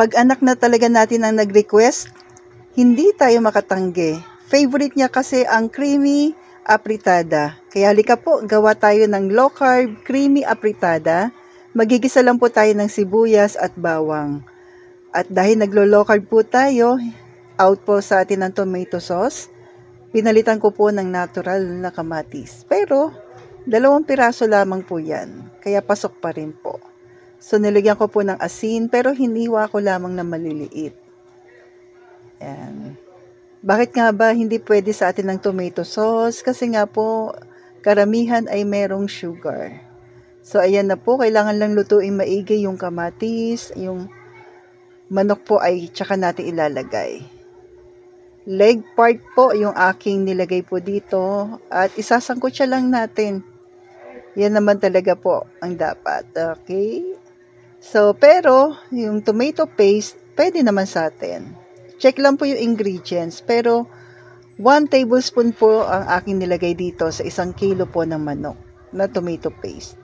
Kapag anak na talaga natin ang nag-request, hindi tayo makatanggi. Favorite niya kasi ang creamy apritada. Kaya halika po, gawa tayo ng low carb creamy apritada. Magigisa lang po tayo ng sibuyas at bawang. At dahil naglo-low carb po tayo, out po sa atin ng tomato sauce. Pinalitan ko po ng natural na kamatis. Pero 2 piraso lamang po yan. Kaya pasok pa rin po. So nilagyan ko po ng asin pero hiniwa ko lamang na maliliit. Ayan. Bakit nga ba hindi pwede sa atin ng tomato sauce? Kasi nga po, karamihan ay merong sugar. So, ayan na po. Kailangan lang lutuin maigi yung kamatis. Yung manok po ay tsaka natin ilalagay. Leg part po yung aking nilagay po dito. At isasangkot siya lang natin. Yan naman talaga po ang dapat. Okay? So, pero, yung tomato paste, pwede naman sa atin. Check lang po yung ingredients, pero 1 tablespoon po ang aking nilagay dito sa 1 kilo po ng manok na tomato paste.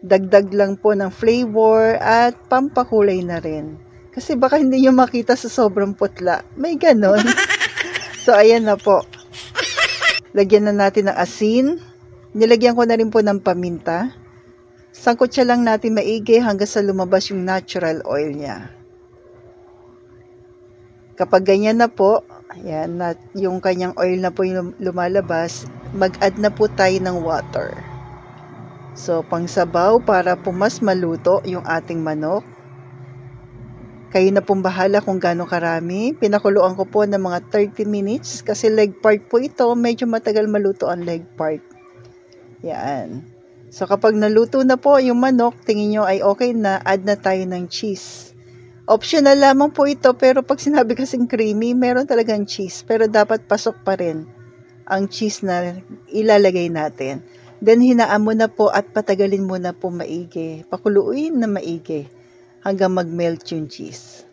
Dagdag lang po ng flavor at pampakulay na rin. Kasi baka hindi nyo makita sa sobrang putla. May ganon. So, ayan na po. Lagyan na natin ng asin. Nilagyan ko na rin po ng paminta. Sangkot siya lang natin maigi hanggang sa lumabas yung natural oil niya. Kapag ganyan na po, ayan, yung kanyang oil na po yung lumalabas, mag-add na po tayo ng water. So, pangsabaw para po mas maluto yung ating manok. Kayo na pong bahala kung gaano karami. Pinakuluan ko po ng mga 30 minutes kasi leg part po ito, medyo matagal maluto ang leg part. Yan. So, kapag naluto na po yung manok, tingin nyo ay okay na, add na tayo ng cheese. Optional lamang po ito, pero pag sinabi kasing creamy, meron talagang cheese. Pero dapat pasok pa rin ang cheese na ilalagay natin. Then, hinaan mo na po at patagalin mo na po maigi. Pakuluin na maigi hanggang mag-melt yung cheese.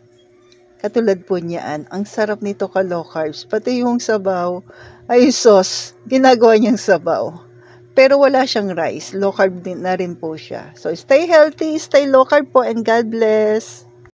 Katulad po niyaan, ang sarap nito ka low carbs. Pati yung sabaw, ay sauce, ginagawa niyang sabaw. Pero wala siyang rice, low carb din na rin po siya. So, stay healthy, stay low carb po, and God bless.